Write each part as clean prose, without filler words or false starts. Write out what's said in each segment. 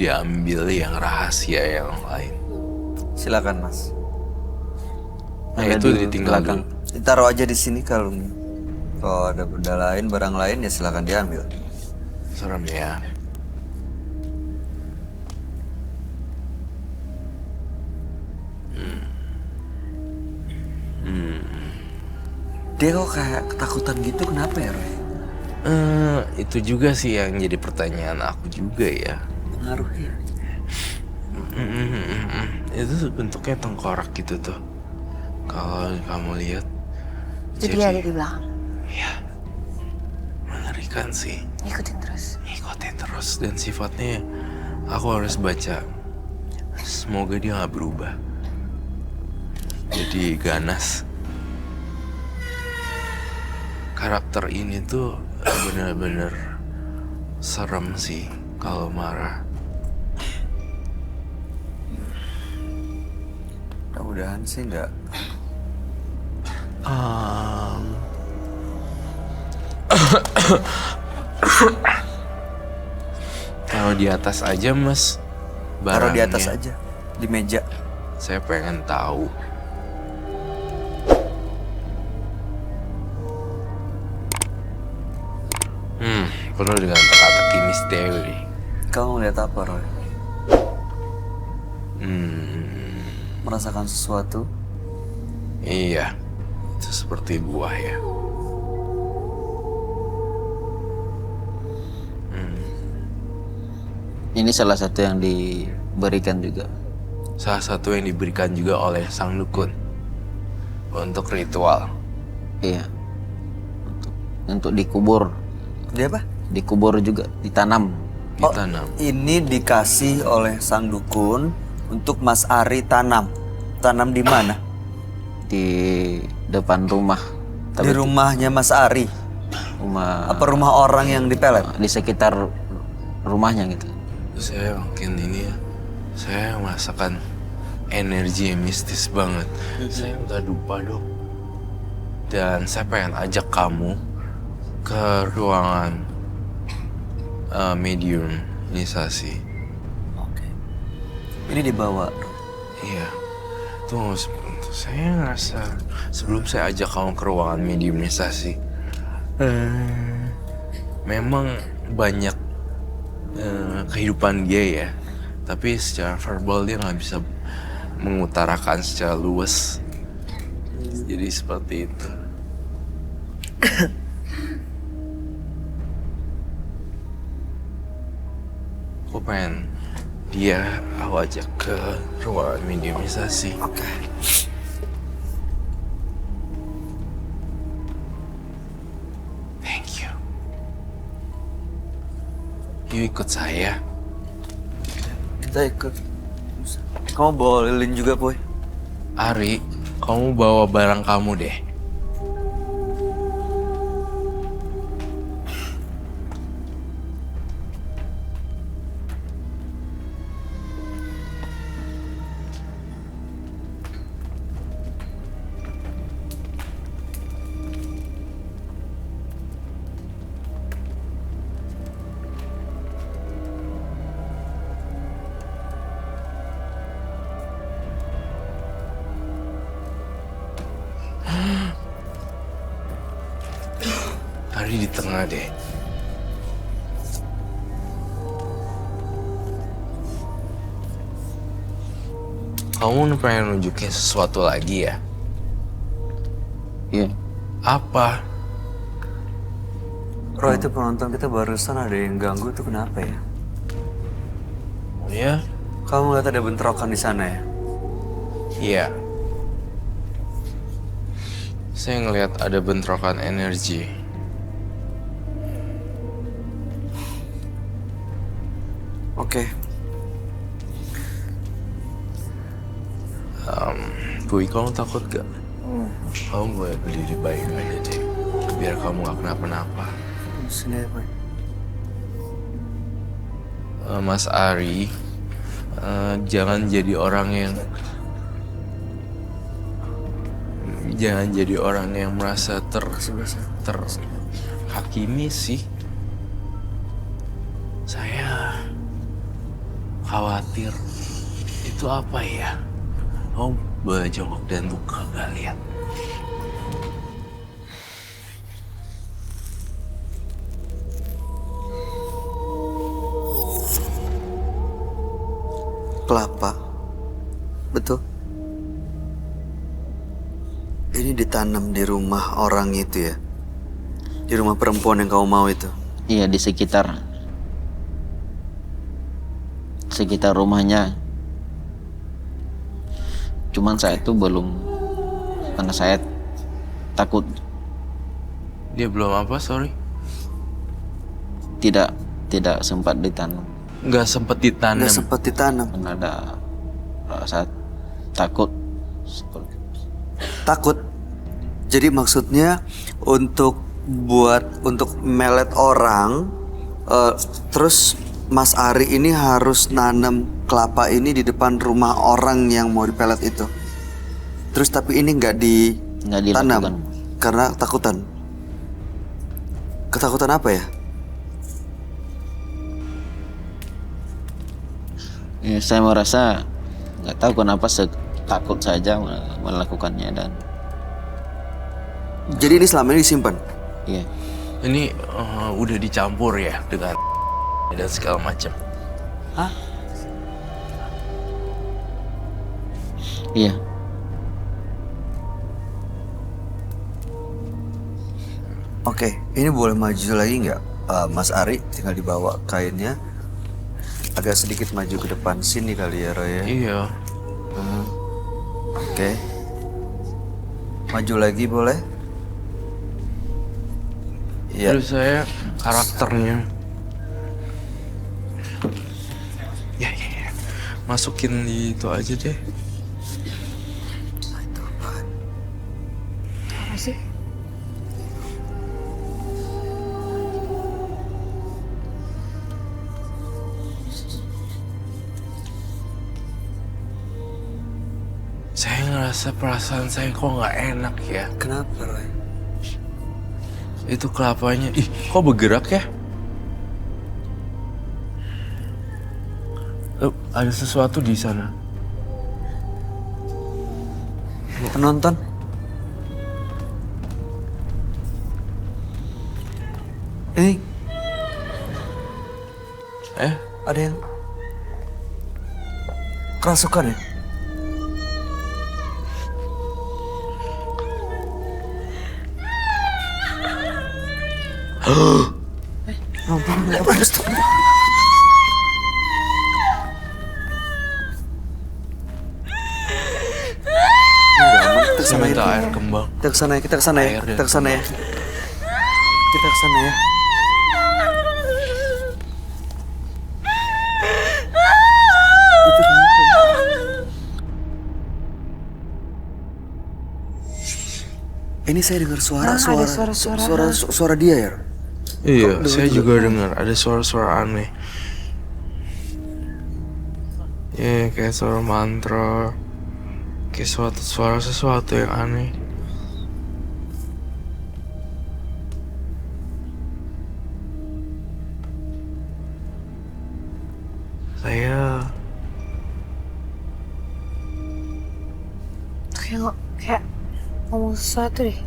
diambil yang rahasia yang lain. Silakan Mas. Nah itu ditinggal dulu. Ditaruh aja di sini kalungnya. Kalau ada benda lain, barang lain ya silakan diambil. Serem ya. Dia kok kayak ketakutan gitu, kenapa ya Roy? Itu juga sih yang jadi pertanyaan aku juga ya. Pengaruhnya. Itu bentuknya tengkorak gitu tuh. Kalau kamu lihat. Itu dia ada di belakang. Iya. Mengerikan sih. Ikutin terus. Dan sifatnya aku harus baca. Semoga dia gak berubah. Jadi ganas. Karakter ini tuh bener-bener serem sih kalau marah. Mudah-mudahan sih enggak. Taruh di atas aja mas. Taruh di Barangnya. atas aja, di meja. Saya pengen tahu. Penuh dengan teka-teki misteri. Kamu ngeliat apa Roy? Merasakan sesuatu? Iya, itu seperti buah ya. Ini salah satu yang diberikan juga. Salah satu yang diberikan juga oleh sang dukun untuk ritual. Iya. Untuk dikubur. Dia apa? Dikubur juga, ditanam. Ditanam. Ini dikasih oleh sang dukun untuk Mas Ari tanam. Tanam di mana? Di depan rumah. Di rumahnya Mas Ari. Rumah. Apa rumah orang yang dipelet? Di sekitar rumahnya gitu. Saya mungkin ini ya. Saya merasakan energi yang mistis banget. Saya udah lupa dok. Dan saya pengen ajak kamu ke ruangan mediumisasi. Oke. Ini dibawa. Iya. Tunggu sebentar. Saya ngerasa sebelum saya ajak kamu ke ruangan mediumisasi, memang banyak kehidupan dia ya. Tapi secara verbal dia nggak bisa mengutarakan secara luas. Jadi seperti itu. Aku pengen aku ajak ke ruangan mediumisasi. Oke. Thank you. Yuk ikut saya. Kita ikut. Kamu bawa lilin juga, Boy? Ari, kamu bawa barang kamu deh. Ari di tengah deh. Kamu pengen nunjukin sesuatu lagi ya? Iya. Apa? Roy, itu penonton kita barusan ada yang ganggu tuh, kenapa ya? Oh ya? Kamu lihat ada bentrokan di sana ya? Iya. Saya ngelihat ada bentrokan energi. Oke. Boy, kamu takut gak? Kamu boleh berdiri baik aja deh. Biar kamu gak kenapa-napa. Sini ya, Boy. Mas Ari, jangan jadi orang yang merasa terhakimi sih. khawatir. Itu apa ya? Oh, berjongkok dan buka gak lihat. Kelapa. Betul. Ini ditanam di rumah orang itu ya? Di rumah perempuan yang kamu mau itu? Iya, di sekitar rumahnya. Cuman saya itu belum, karena saya takut Dia belum apa, sorry? tidak sempat ditanam. Nggak sempet ditanam. Nggak sempat ditanam. Karena ada rasa takut seperti Takut. Jadi maksudnya untuk melet orang, terus Mas Ari ini harus nanam kelapa ini di depan rumah orang yang mau dipelet itu. Terus tapi ini nggak dilakukan. ditanam karena takutan. Ketakutan apa ya? Ya, saya merasa nggak tahu kenapa takut saja melakukannya. Dan Jadi ini selama ini disimpan. iya, Ini udah dicampur ya dengan dan segala macam. Hah? iya. Oke, ini boleh maju lagi nggak, Mas Ari? Tinggal dibawa kainnya. Agak sedikit maju ke depan sini kali ya, Roy ya. Iya. Oke. Maju lagi boleh? Iya. Terus saya karakternya. Ya. Masukin di itu aja deh. Apa sih? Saya ngerasa perasaan saya kok nggak enak ya. Kenapa, Roy? Itu kelapanya. Ih, kok bergerak ya? Ada sesuatu di sana. Penonton? Ada yang kerasukan ya? Saya minta air kembang. Kita kesana ya, kita kesana ya, Air dan kita kesana ya. Kita kesana ya. Itu kenapa? Ini saya dengar ada suara dia ya. Iya, saya juga dengar ada suara-suara aneh. Ya, kayak suara mantra. Kayak suara sesuatu yang aneh. Saya kayak ngomong sesuatu deh.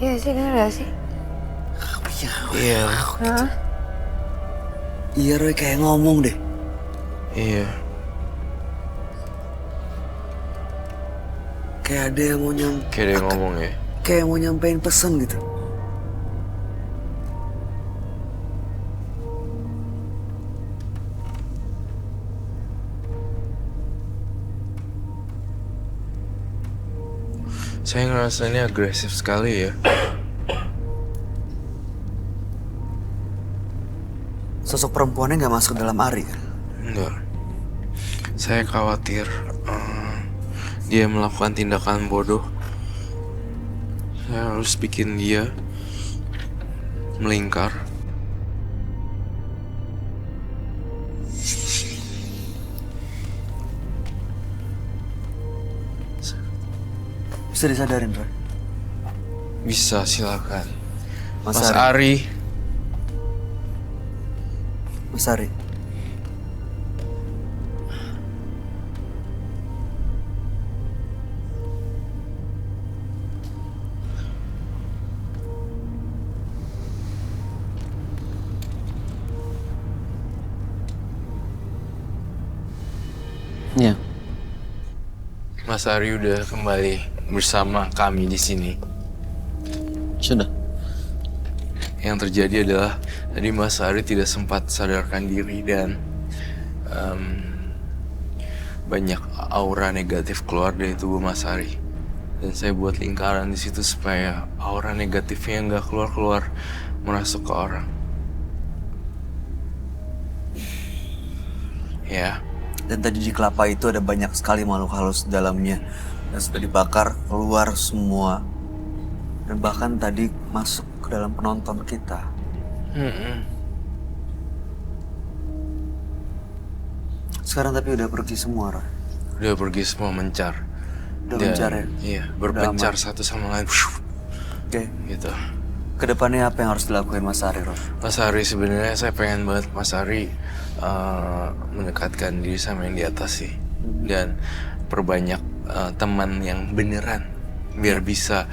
Iya sih, bener gak sih? iya, Hah? Iya Roy, kayak ngomong deh. iya. Kayak ada yang mau Kayak dia ngomong ya. kayak mau nyampein pesan gitu. Saya ngerasa ini agresif sekali ya. Sosok perempuannya nggak masuk dalam Ari kan? Enggak. Saya khawatir dia melakukan tindakan bodoh. Saya harus bikin dia melingkar. Bisa disadarin Roy? Bisa, silakan. Mas Mas Ari. Mas Ari, Mas Ari udah kembali bersama kami di sini. Sudah. Yang terjadi adalah tadi Mas Ari tidak sempat sadarkan diri dan banyak aura negatif keluar dari tubuh Mas Ari. Dan saya buat lingkaran di situ supaya aura negatifnya nggak keluar-keluar merasuk ke orang. Ya. Dan tadi di kelapa itu ada banyak sekali makhluk halus di dalamnya. Dan sudah dibakar, keluar semua. Dan bahkan tadi masuk ke dalam penonton kita. Sekarang tapi udah pergi semua, Roy. Udah pergi semua mencar. Udah mencar ya? Iya, berpencar satu sama lain. Oke. Gitu. Kedepannya apa yang harus dilakuin Mas Ari, Roy? Mas Ari sebenarnya saya pengen banget Mas Ari mendekatkan diri sama yang di atas sih. Dan perbanyak teman yang beneran. Biar bisa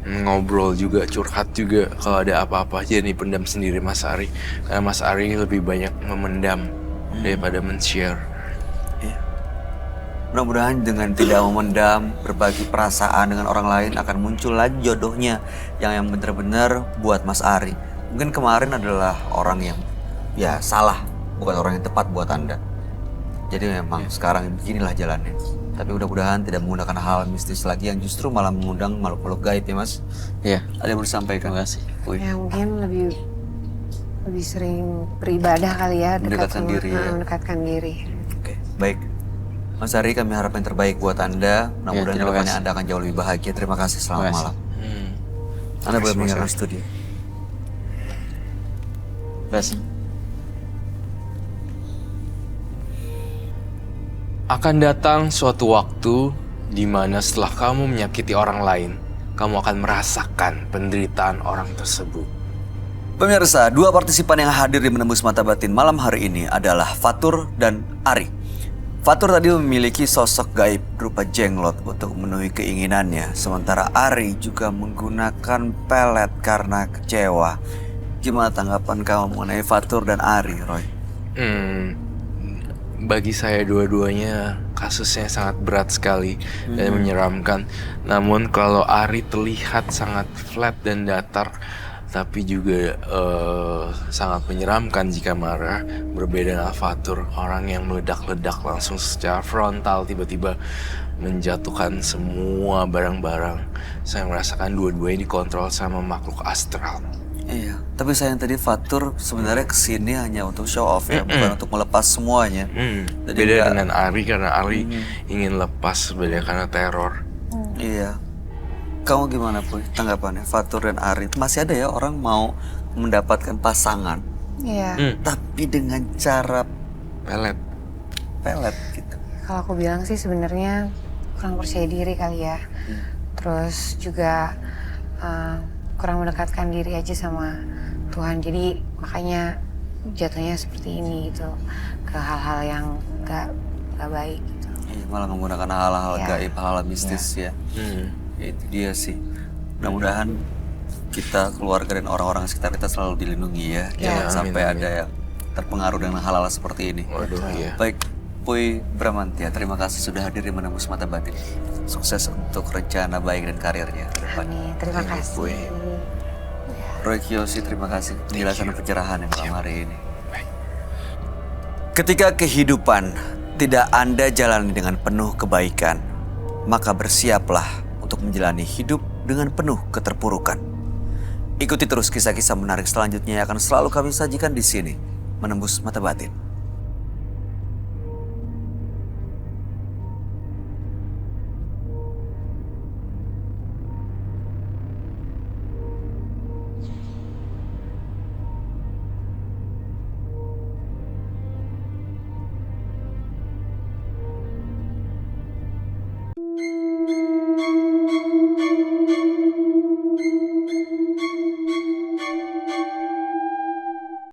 ngobrol juga, curhat juga. Kalau ada apa-apa aja nih pendam sendiri Mas Ari. Karena Mas Ari lebih banyak memendam daripada men-share. Mudah-mudahan dengan tidak memendam, berbagi perasaan dengan orang lain akan muncul lagi jodohnya yang benar-benar buat Mas Ari. Mungkin kemarin adalah orang yang ya salah, bukan orang yang tepat buat Anda. Jadi memang sekarang beginilah jalannya. Tapi mudah-mudahan tidak menggunakan hal mistis lagi yang justru malah mengundang makhluk-makhluk gaib ya Mas. Iya. Ada yang mau disampaikan? Terima kasih. Ya mungkin lebih sering beribadah kali ya, Mendekatkan diri ya. mendekatkan diri. Oke, baik. Mas Ari, kami harap yang terbaik buat Anda. Mudah-mudahan terima kedepannya kasih. Anda akan jauh lebih bahagia. Terima kasih, selamat Terima kasih. malam. Anda boleh meninggalkan studio. Terima kasih. Akan datang suatu waktu di mana setelah kamu menyakiti orang lain, kamu akan merasakan penderitaan orang tersebut. Pemirsa, dua partisipan yang hadir di Menembus Mata Batin malam hari ini adalah Fatur dan Ari. Fatur tadi memiliki sosok gaib berupa jenglot untuk memenuhi keinginannya, sementara Ari juga menggunakan pelet karena kecewa. Gimana tanggapan kamu mengenai Fatur dan Ari, Roy? Bagi saya dua-duanya kasusnya sangat berat sekali dan menyeramkan. Namun kalau Ari terlihat sangat flat dan datar, tapi juga sangat menyeramkan jika marah. Berbeda dengan Fatur, orang yang meledak-ledak langsung secara frontal, tiba-tiba menjatuhkan semua barang-barang. Saya merasakan dua-duanya dikontrol sama makhluk astral. Iya, tapi sayang tadi Fatur sebenarnya kesini hanya untuk show off ya, bukan untuk melepas semuanya. Jadi Beda nggak- dengan Ari, karena Ari ingin lepas, beda karena teror. Iya. Kamu gimana Puy tanggapannya Fatur dan Ari? Masih ada ya orang mau mendapatkan pasangan Iya. tapi dengan cara Pelet. pelet gitu. Kalau aku bilang sih sebenarnya kurang percaya diri kali ya. Terus juga kurang mendekatkan diri aja sama Tuhan. Jadi makanya jatuhnya seperti ini gitu, ke hal-hal yang gak baik gitu. Iya, malah menggunakan hal-hal Iya. gaib, hal-hal mistis ya. Ya, itu dia sih. Mudah-mudahan kita, keluarga dan orang-orang sekitar kita selalu dilindungi ya. Jangan Amin, sampai amin. ada yang terpengaruh dengan hal-hal seperti ini. Waduh, iya. Baik, Puy Bramantia, terima kasih sudah hadir di Menembus Mata Batin. Sukses untuk rencana baik dan karirnya ke depan. Amin. Terima kasih. Puy. Roy Kiyoshi, terima kasih penjelasan dan pencerahan yang malam hari ini. Baik. Ketika kehidupan tidak Anda jalani dengan penuh kebaikan, maka bersiaplah untuk menjalani hidup dengan penuh keterpurukan. Ikuti terus kisah-kisah menarik selanjutnya yang akan selalu kami sajikan di sini, Menembus Mata Batin.